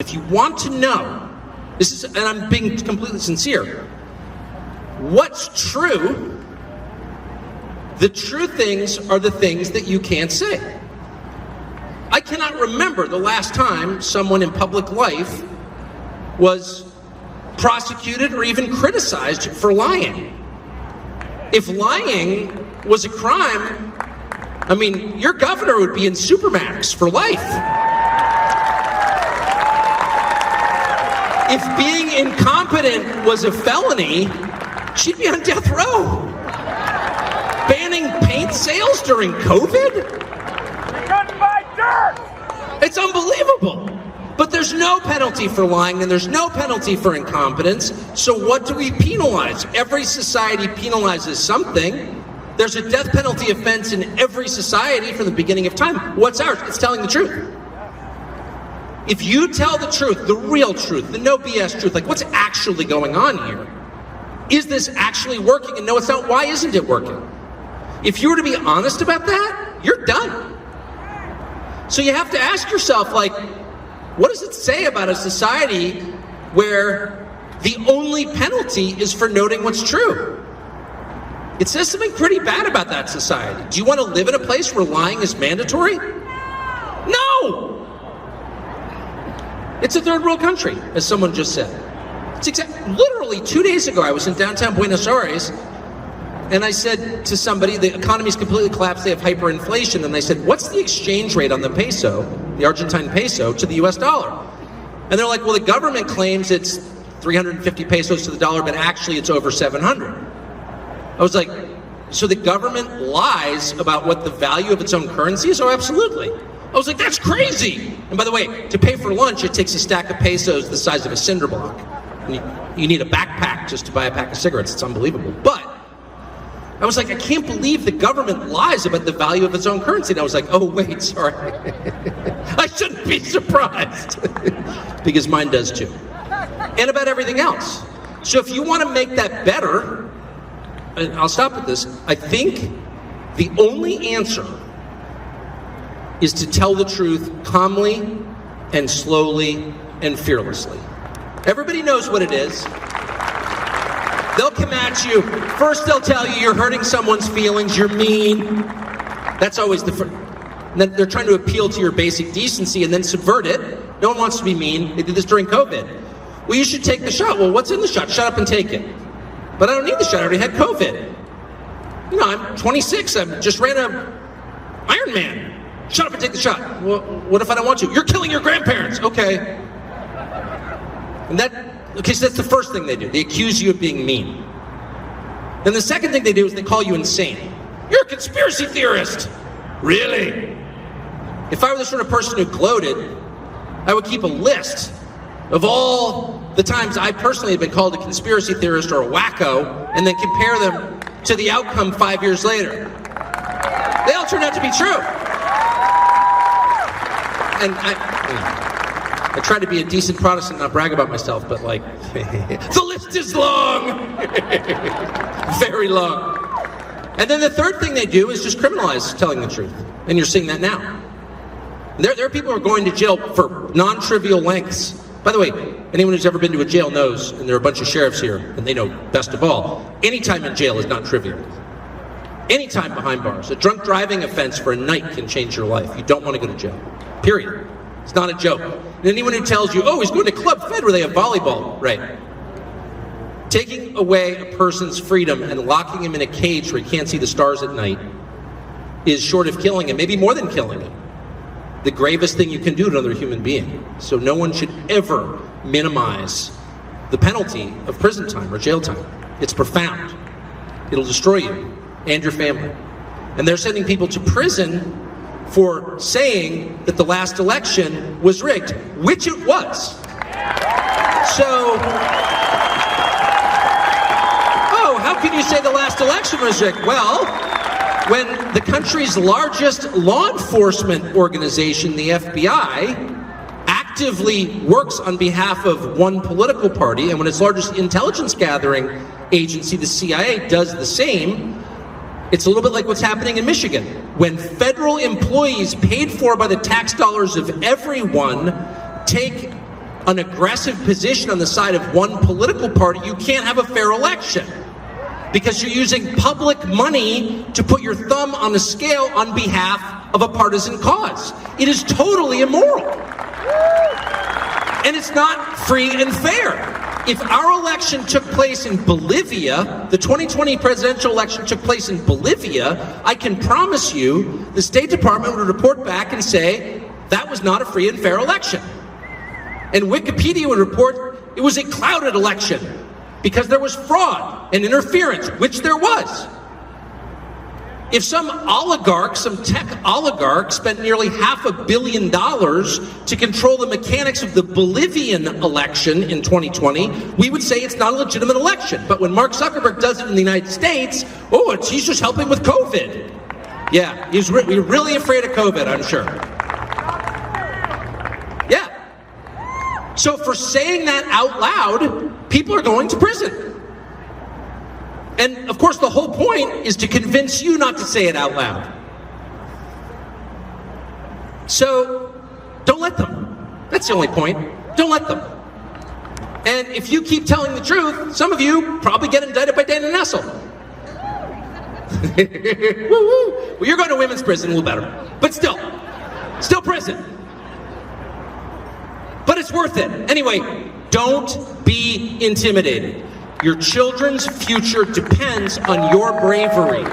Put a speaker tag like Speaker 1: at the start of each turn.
Speaker 1: If you want to know, this is, and I'm being completely sincere, what's true, the true things are the things that you can't say. I cannot remember the last time someone in public life was prosecuted or even criticized for lying. If lying was a crime, I mean, your governor would be in Supermax for life. If being incompetent was a felony, she'd be on death row. Banning paint sales during COVID? It's unbelievable. But there's no penalty for lying and there's no penalty for incompetence. So what do we penalize? Every society penalizes something. There's a death penalty offense in every society from the beginning of time. What's ours? It's telling the truth. If you tell the truth, the real truth, the no BS truth, like what's actually going on here? Is this actually working? And no, it's not. Why isn't it working? If you were to be honest about that, you're done. So you have to ask yourself, like, what does it say about a society where the only penalty is for noting what's true? It says something pretty bad about that society. Do you want to live in a place where lying is mandatory? No! It's a third world country, as someone just said. It's literally 2 days ago, I was in downtown Buenos Aires, and I said to somebody, the economy's completely collapsed, they have hyperinflation, and I said, what's the exchange rate on the peso, the Argentine peso, to the US dollar? And they're like, well, the government claims it's 350 pesos to the dollar, but actually it's over 700. I was like, so the government lies about what the value of its own currency is? Oh, absolutely. I was like, that's crazy. And by the way, to pay for lunch, it takes a stack of pesos the size of a cinder block. And you need a backpack just to buy a pack of cigarettes. It's unbelievable. But I was like, I can't believe the government lies about the value of its own currency. And I was like, oh, wait, sorry. I shouldn't be surprised. Because mine does too. And about everything else. So if you want to make that better, and I'll stop with this, I think the only answer is to tell the truth calmly and slowly and fearlessly. Everybody knows what it is. They'll come at you. First they'll tell you you're hurting someone's feelings, you're mean. That's always the first. Then they're trying to appeal to your basic decency and then subvert it. No one wants to be mean. They did this during COVID. Well, you should take the shot. Well, what's in the shot? Shut up and take it. But I don't need the shot. I already had COVID. You know, I'm 26. I just ran a Ironman. Shut up and take the shot. Well, what if I don't want to? You're killing your grandparents. Okay. And so that's the first thing they do. They accuse you of being mean. Then the second thing they do is they call you insane. You're a conspiracy theorist. Really? If I were the sort of person who gloated, I would keep a list of all the times I personally have been called a conspiracy theorist or a wacko, and then compare them to the outcome 5 years later. They all turned out to be true. And I try to be a decent Protestant, not brag about myself, but like, the list is long. Very long. And then the third thing they do is just criminalize telling the truth. And you're seeing that now. There are people who are going to jail for non-trivial lengths. By the way, anyone who's ever been to a jail knows, and there are a bunch of sheriffs here, and they know best of all, any time in jail is not trivial. Any time behind bars. A drunk driving offense for a night can change your life. You don't want to go to jail. Period. It's not a joke. And anyone who tells you, oh, he's going to Club Fed where they have volleyball, right. Taking away a person's freedom and locking him in a cage where he can't see the stars at night is, short of killing him, maybe more than killing him, the gravest thing you can do to another human being. So no one should ever minimize the penalty of prison time or jail time. It's profound. It'll destroy you and your family. And they're sending people to prison for saying that the last election was rigged, which it was. So, oh, how can you say the last election was rigged? Well, when the country's largest law enforcement organization, the FBI, actively works on behalf of one political party, and when its largest intelligence gathering agency, the CIA, does the same, it's a little bit like what's happening in Michigan. When federal employees paid for by the tax dollars of everyone take an aggressive position on the side of one political party, you can't have a fair election. Because you're using public money to put your thumb on the scale on behalf of a partisan cause. It is totally immoral. And it's not free and fair. If our election took place in Bolivia, the 2020 presidential election took place in Bolivia, I can promise you the State Department would report back and say that was not a free and fair election. And Wikipedia would report it was a clouded election because there was fraud and interference, which there was. If some oligarch, some tech oligarch, spent nearly $500 million to control the mechanics of the Bolivian election in 2020, we would say it's not a legitimate election. But when Mark Zuckerberg does it in the United States, he's just helping with COVID. Yeah, we're really afraid of COVID, I'm sure. Yeah. So for saying that out loud, people are going to prison. And of course, the whole point is to convince you not to say it out loud. So don't let them. That's the only point. Don't let them. And if you keep telling the truth, some of you probably get indicted by Dana Nessel. Well, you're going to women's prison, a little better. But still prison. But it's worth it. Anyway, don't be intimidated. Your children's future depends on your bravery.